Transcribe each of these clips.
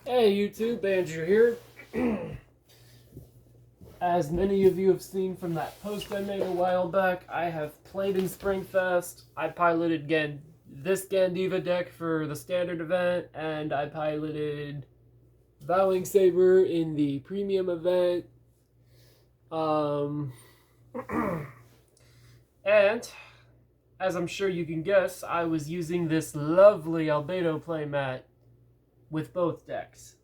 Hey YouTube, Andrew here. As many of you have seen from that post I made a while back, I have played in Springfest. I piloted this Gandeeva deck for the Standard event, and I piloted Vowing Saber in the Premium event. Um, and, as I'm sure you can guess, I was using this lovely Albedo playmat with both decks.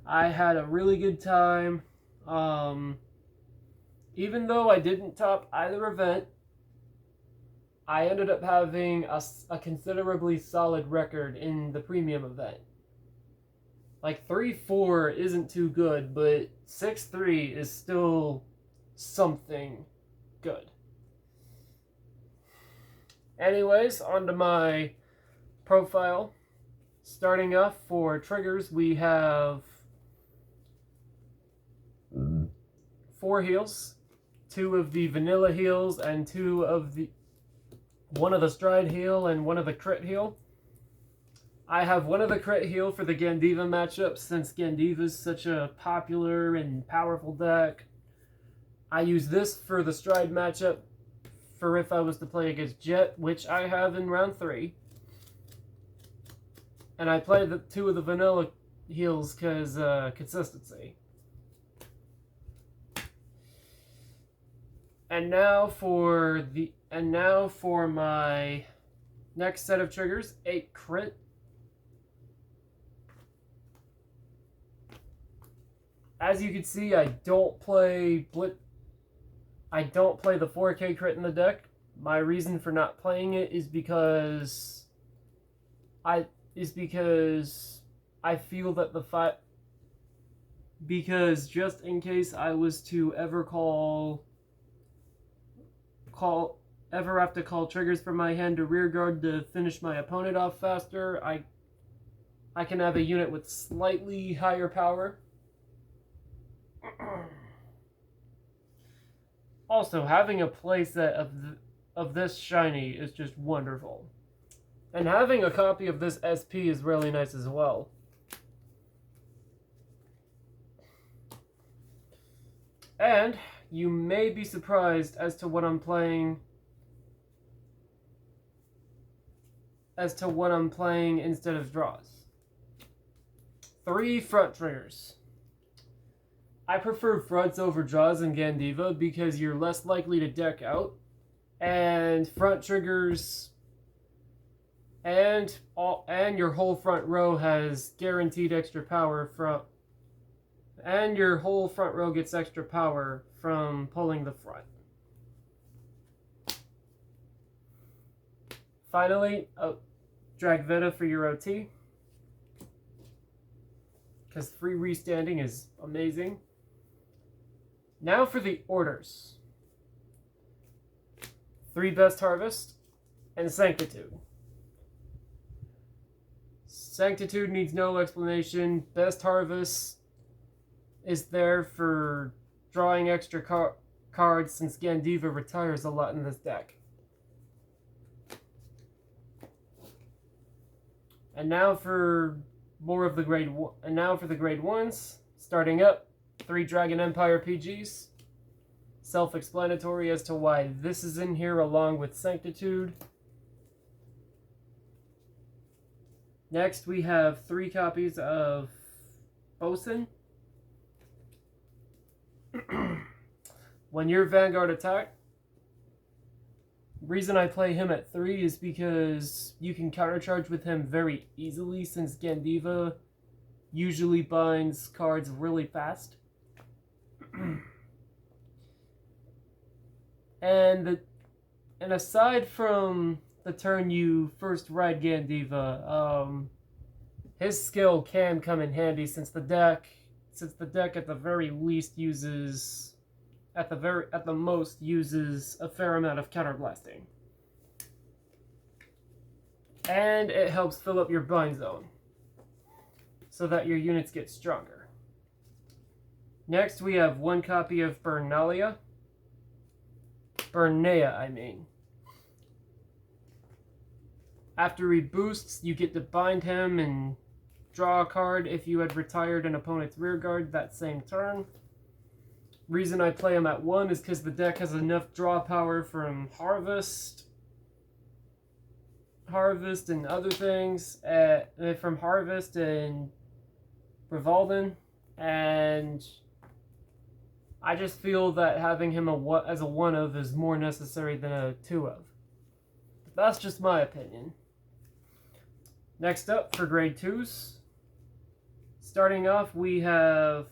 I had a really good time. Even though I didn't top either event, I ended up having a considerably solid record in the premium event. Like 3-4 isn't too good, but 6-3 is still something good. Anyways, onto my profile. Starting off for triggers, we have 4 heals, 2 of the vanilla heals, and 1 of the stride heal and 1 of the crit heal. I have 1 of the crit heal for the Gandeeva matchup since Gandeeva is such a popular and powerful deck. I use this for the stride matchup for if I was to play against Jet, which I have in round 3. And I play the 2 of the vanilla heals because consistency. And now for my next set of triggers, 8 crit. As you can see, I don't play the 4K crit in the deck. My reason for not playing it is because I feel that because just in case I was to ever ever have to call triggers from my hand to rearguard to finish my opponent off faster, I can have a unit with slightly higher power. Also, having a playset of this shiny is just wonderful. And having a copy of this SP is really nice as well. And you may be surprised as to what I'm playing instead of draws. 3 front triggers. I prefer fronts over draws in Gandeeva because you're less likely to deck out, and front triggers and your whole front row has guaranteed extra power your whole front row gets extra power from pulling the front. Finally, drag Veta for your OT, because free restanding is amazing. Now for the orders. 3 Best Harvest and Sanctitude. Sanctitude needs no explanation. Best Harvest is there for drawing extra cards since Gandeeva retires a lot in this deck. And now for the grade 1s. Starting up, 3 Dragon Empire PGs. Self-explanatory as to why this is in here along with Sanctitude. Next, we have 3 copies of Bosun. When your Vanguard attack, reason I play him at 3 is because you can countercharge with him very easily since Gandeeva usually binds cards really fast. And aside from the turn you first ride Gandeeva, his skill can come in handy since the deck at the very least uses at the most uses a fair amount of counterblasting. And it helps fill up your bind zone so that your units get stronger. Next, we have 1 copy of Bernea, I mean. After he boosts, you get to bind him and draw a card if you had retired an opponent's rearguard that same turn. Reason I play him at 1 is because the deck has enough draw power from Harvest and other things, from Harvest and Revolden, and I just feel that having him as a 1 of is more necessary than a 2 of. But that's just my opinion. Next up for grade 2s. Starting off, we have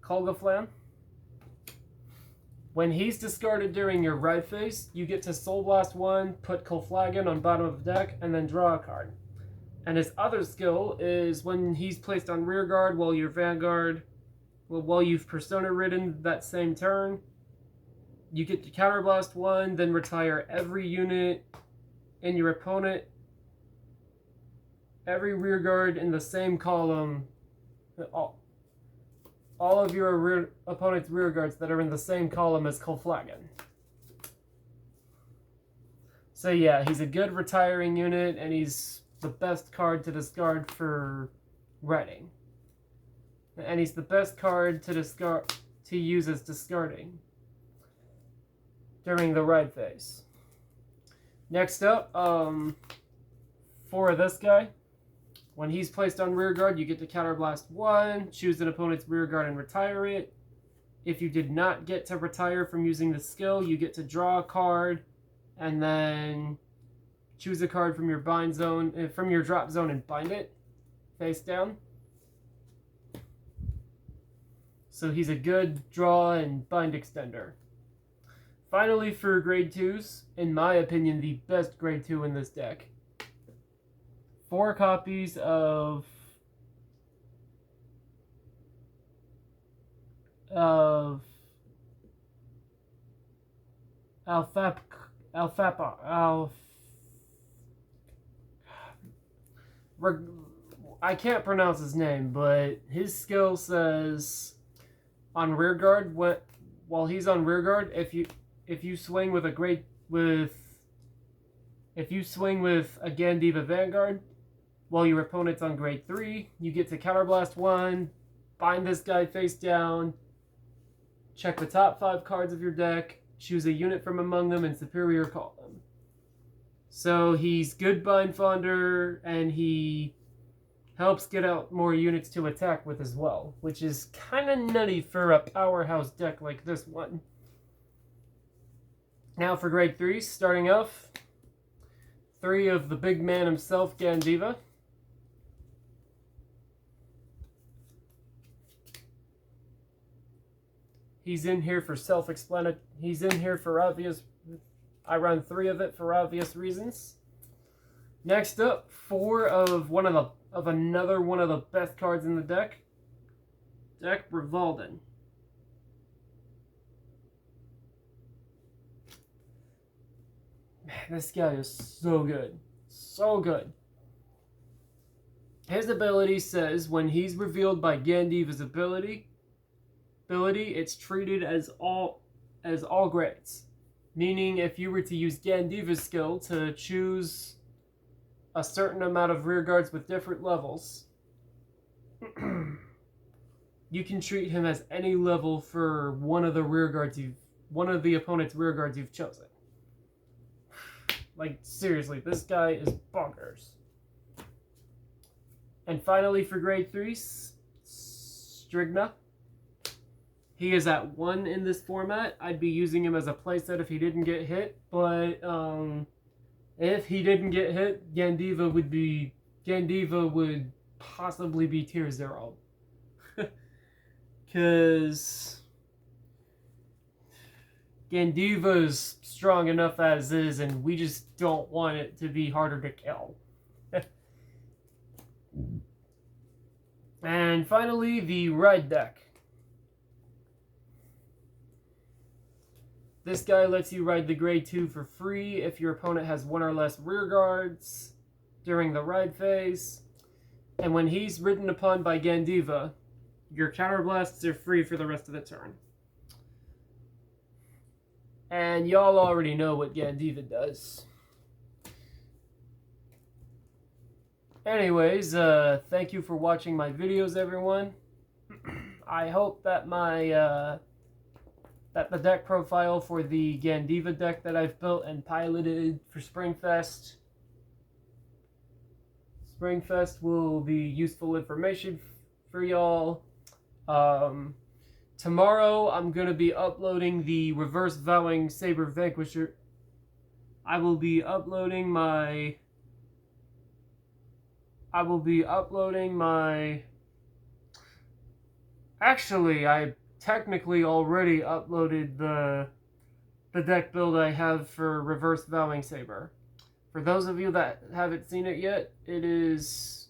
Kolgaflam. When he's discarded during your ride phase, you get to Soul Blast 1, put Kolflagon on bottom of the deck, and then draw a card. And his other skill is when he's placed on rearguard while you've Persona ridden that same turn, you get to Counterblast 1, then retire every unit in your opponent, every rearguard in the same column, all of your opponent's rearguards that are in the same column as Kolflagon. So yeah, he's a good retiring unit, and he's the best card to discard for writing. And he's the best card to use as discarding during the ride phase. Next up, for this guy, when he's placed on rearguard, you get to Counterblast 1, choose an opponent's rearguard and retire it. If you did not get to retire from using the skill, you get to draw a card and then choose a card from your bind zone, from your drop zone, and bind it face down. So he's a good draw and bind extender. Finally, for grade 2s, in my opinion, the best grade 2 in this deck. 4 copies of I can't pronounce his name, but his skill says on rearguard, while he's on rearguard, if you swing with a Gandeeva Vanguard while your opponent's on grade 3, you get to Counterblast 1, bind this guy face down, check the top 5 cards of your deck, choose a unit from among them, and superior call them. So he's good bind fonder, and he helps get out more units to attack with as well, which is kind of nutty for a powerhouse deck like this one. Now for grade 3, starting off, 3 of the big man himself, Gandeeva. He's in here for self-explanatory. He's in here for obvious. I run 3 of it for obvious reasons. Next up, 4 of another one of the best cards in the deck. Revolden. Man, this guy is so good. So good. His ability says when he's revealed by Gandeeva's ability, it's treated as all grades. Meaning if you were to use Gandeeva's skill to choose a certain amount of rearguards with different levels, you can treat him as any level for one of the opponent's rearguards you've chosen. Like, seriously, this guy is bonkers. And finally, for grade 3, Strigna. He is at 1 in this format. I'd be using him as a playset if he didn't get hit, but if he didn't get hit, Gandeeva would possibly be tier 0. Because Gandeeva is strong enough as is, and we just don't want it to be harder to kill. And finally, the ride deck. This guy lets you ride the grade 2 for free if your opponent has 1 or less rearguards during the ride phase. And when he's ridden upon by Gandeeva, your counterblasts are free for the rest of the turn. And y'all already know what Gandeeva does. Anyways, thank you for watching my videos, everyone. I hope that that the deck profile for the Gandeeva deck that I've built and piloted for Springfest will be useful information for y'all. Tomorrow I'm gonna be uploading the Reverse Vowing Saber Vanquisher. I will be uploading my Actually, I technically already uploaded the deck build I have for Reverse Vowing Saber. For those of you that haven't seen it yet, it is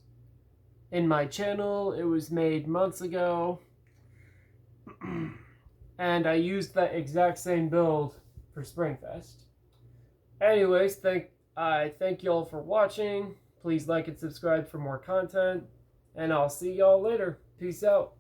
in my channel. It was made months ago. And I used that exact same build for Springfest. Anyways, I thank y'all for watching. Please like and subscribe for more content. And I'll see y'all later. Peace out.